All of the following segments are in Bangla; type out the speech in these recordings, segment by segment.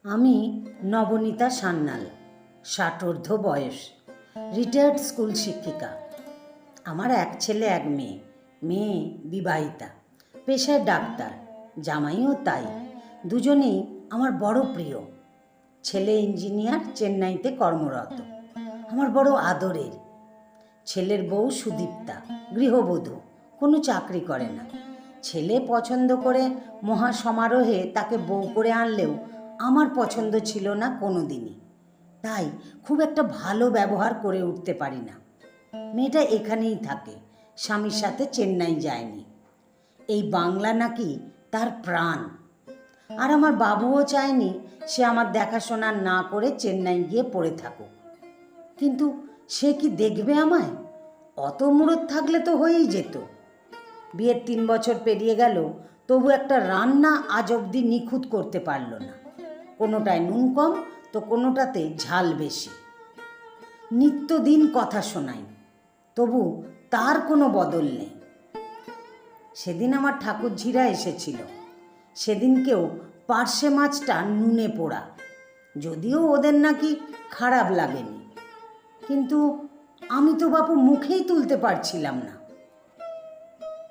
আমি নবনীতা সান্যাল, ৬০ বয়স, রিটায়ার্ড স্কুল শিক্ষিকা। আমার এক ছেলে এক মেয়ে। মেয়ে বিবাহিতা, পেশায় ডাক্তার, জামাইও তাই। দুজনেই আমার বড় প্রিয়। ছেলে ইঞ্জিনিয়ার, চেন্নাইতে কর্মরত, আমার বড় আদরের। ছেলের বউ সুদীপ্তা, গৃহবধূ, কোনো চাকরি করে না। ছেলে পছন্দ করে মহা সমারোহে তাকে বউ করে আনলেও আমার পছন্দ ছিল না কোনো দিনই। তাই খুব একটা ভালো ব্যবহার করে উঠতে পারি না। মেয়েটা এখানেই থাকে, স্বামীর সাথে চেন্নাই যায়নি। এই বাংলা নাকি তার প্রাণ। আর আমার বাবুও চায়নি সে আমার দেখাশোনা না করে চেন্নাই গিয়ে পড়ে থাকুক। কিন্তু সে কি দেখবে আমায়? অত মুরদ থাকলে তো হয়েই যেত। বিয়ের ৩ বছর পেরিয়ে গেল, তবু একটা রান্না আজ অবধি নিখুঁত করতে পারল না। কোনোটায় নুন কম তো কোনোটাতে ঝাল বেশি। নিত্যদিন কথা শোনাই, তবু তার কোনো বদল নেই। সেদিন আমার ঠাকুরঝিরা এসেছিল। সেদিনকেও পার্শে মাছটা নুনে পোড়া, যদিও ওদের নাকি খারাপ লাগেনি। কিন্তু আমি তো বাপু মুখেই তুলতে পারছিলাম না।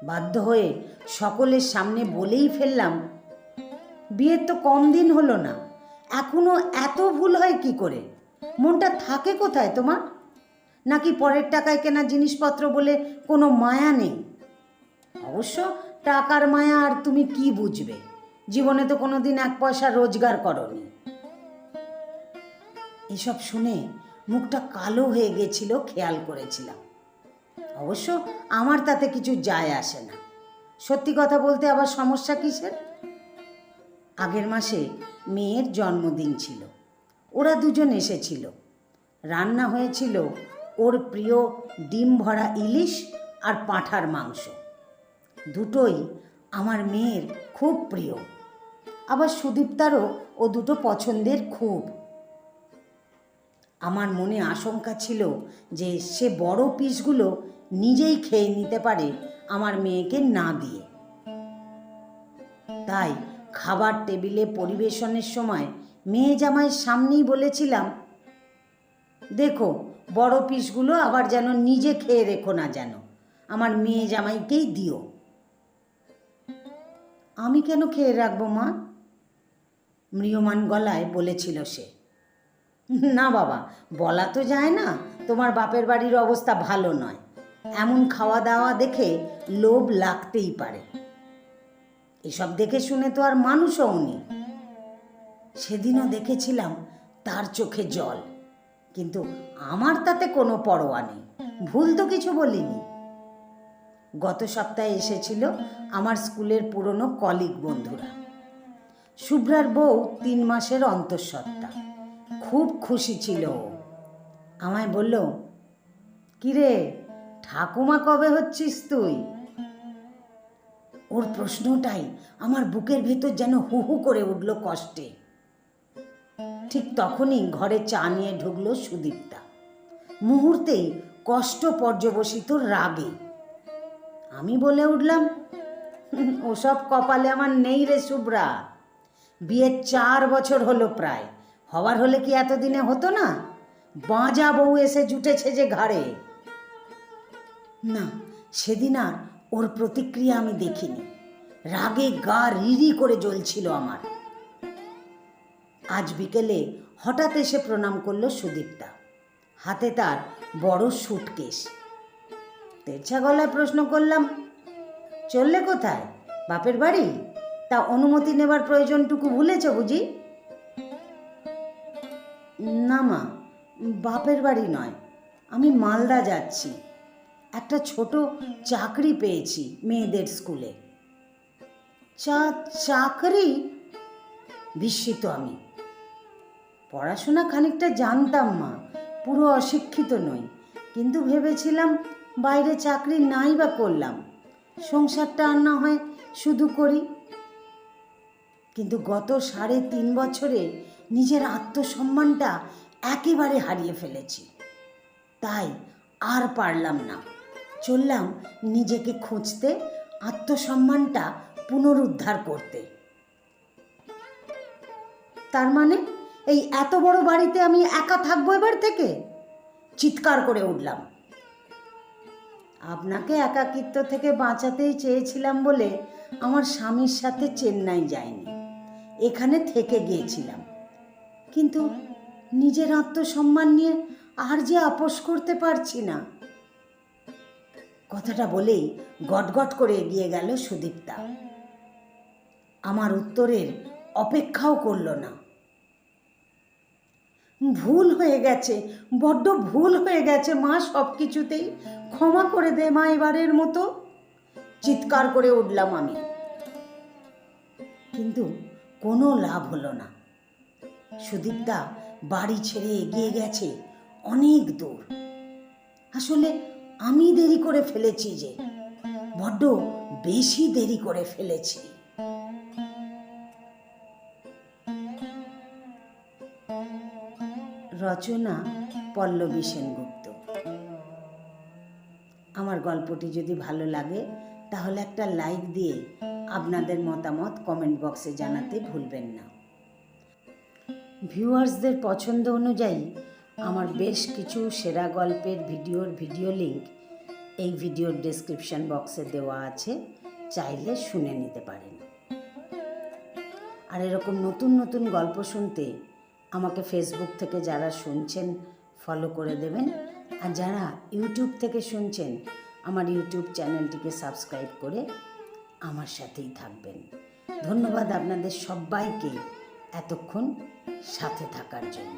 বাধ্য হয়ে সকলের সামনে বলেই ফেললাম, বিয়ের তো কম দিন হলো না, এখনো এত ভুল হয় কি করে? মনটা থাকে কোথায় তোমার? নাকি পরের টাকায় কেনা জিনিসপত্র বলে কোনো মায়া নেই? অবশ্য টাকার মায়া আর তুমি কি বুঝবে? জীবনে তো কোনো দিন 1 পয়সা রোজগার করনি। এসব শুনে মুখটা কালো হয়ে গেছিল, খেয়াল করেছিলাম। অবশ্য আমার তাতে কিছু যায় আসে না। সত্যি কথা বলতে আবার সমস্যা কিসের? আগের মাসে মেয়ের জন্মদিন ছিল। ওরা দুজন এসেছিল। রান্না হয়েছিল ওর প্রিয় ডিম ভরা ইলিশ আর পাঁঠার মাংস। দুটোই আমার মেয়ের খুব প্রিয়। আবার সুদীপ্তারও ও দুটো পছন্দের খুব। আমার মনে আশঙ্কা ছিল যে সে বড় পিসগুলো নিজেই খেয়ে নিতে পারে আমার মেয়েকে না দিয়ে। তাই খাবার টেবিলে পরিবেশনের সময় মেয়ে জামাইয়ের সামনেই বলেছিলাম, দেখো বড় পিসগুলো আবার যেন নিজে খেয়ে রেখো না, যেন আমার মেয়ে জামাইকেই দিও। আমি কেন খেয়ে রাখবো মা? ম্রিয়মাণ গলায় বলেছিল সে। না বাবা, বলা তো যায় না, তোমার বাপের বাড়ির অবস্থা ভালো নয়। এমন খাওয়া দাওয়া দেখে লোভ লাগতেই পারে। এসব দেখে শুনে তো আর মানুষও উনি। সেদিনও দেখেছিলাম তার চোখে জল, কিন্তু আমার তাতে কোনো পরোয়া নেই। ভুল তো কিছু বলিনি। গত সপ্তাহে এসেছিল আমার স্কুলের পুরনো কলিগ বন্ধুরা। শুভ্রার বউ 3 মাসের অন্তঃসত্ত্বা। খুব খুশি ছিল। আমায় বলল, কিরে ঠাকুমা কবে হচ্ছিস তুই? ওর প্রশ্নটাই আমার বুকের ভেতর যেন হু হু করে উঠল কষ্টে। ঠিক তখনই ঘরে চা নিয়ে ঢুকলো সুদীপ্তা, মুহূর্তেই কষ্ট পর্যবসিত রাগে। আমি বলে উঠলাম, ওসব কপালে আমার নেই রে শুভ্রা। বিয়ের 4 বছর হলো প্রায়, হওয়ার হলে কি এতদিনে হতো না? বাঁজা বউ এসে জুটেছে যে ঘাড়ে। না, সেদিন আর ওর প্রতিক্রিয়া আমি দেখিনি। রাগে গা রিরি করে জ্বলছিল আমার। আজ বিকেলে হঠাৎ এসে প্রণাম করলো সুদীপ্তা। হাতে তার বড় সুটকেস। তেরছা গলায় প্রশ্ন করলাম, চললে কোথায়? বাপের বাড়ি? তা অনুমতি নেবার প্রয়োজনটুকু ভুলেছ বুঝি? না মা, বাপের বাড়ি নয়, আমি মালদা যাচ্ছি। একটা ছোট চাকরি পেয়েছি মেয়েদের স্কুলে। চাকরি? বিস্মিত আমি। পড়াশোনা খানিকটা জানতাম মা, পুরো অশিক্ষিত নই, কিন্তু ভেবেছিলাম বাইরে চাকরি নাই বা করলাম, সংসারটা আর না হয় শুধু করি। কিন্তু গত 3.5 বছরে নিজের আত্মসম্মানটা একেবারে হারিয়ে ফেলেছি। তাই আর পারলাম না। চললাম নিজেকে খুঁজতে, আত্মসম্মানটা পুনরুদ্ধার করতে। তার মানে এই এত বড় বাড়িতে আমি একা থাকবো এবার থেকে? চিৎকার করে উঠলাম। আপনাকে একাকিত্ব থেকে বাঁচাতেই চেয়েছিলাম বলে আমার স্বামীর সাথে চেন্নাই যাইনি, এখানে থেকে গিয়েছিলাম। কিন্তু নিজের আত্মসম্মান নিয়ে আর যে আপোষ করতে পারছি না। কথাটা বলেই গটগট করে এগিয়ে গেল সুদীপ্তা। আমার উত্তরের অপেক্ষাও করল না। ভুল হয়ে গেছে, বড্ড ভুল হয়ে গেছে মা, সব কিছুতেই ক্ষমা করে দে মা এবারের মতো, চিৎকার করে উঠলাম আমি। কিন্তু কোনো লাভ হলো না। সুদীপ্তা বাড়ি ছেড়ে এগিয়ে গেছে অনেক দূর। আসলে আমি দেরি করে ফেলেছি, যে বড্ড বেশি দেরি করে ফেলেছি। রচনা পল্লবী সেনগুপ্ত। আমার গল্পটি যদি ভালো লাগে তাহলে একটা লাইক দিয়ে আপনাদের মতামত কমেন্ট বক্সে জানাতে ভুলবেন না। ভিউয়ার্সদের পছন্দ অনুযায়ী আমার বেশ কিছু সেরা গল্পের ভিডিও লিঙ্ক এই ভিডিওর ডেসক্রিপশন বক্সে দেওয়া আছে, চাইলে শুনে নিতে পারেন। আর এরকম নতুন নতুন গল্প শুনতে আমাকে ফেসবুক থেকে যারা শুনছেন ফলো করে দেবেন, আর যারা ইউটিউব থেকে শুনছেন আমার ইউটিউব চ্যানেলটিকে সাবস্ক্রাইব করে আমার সাথেই থাকবেন। ধন্যবাদ আপনাদের সবাইকে এতক্ষণ সাথে থাকার জন্য।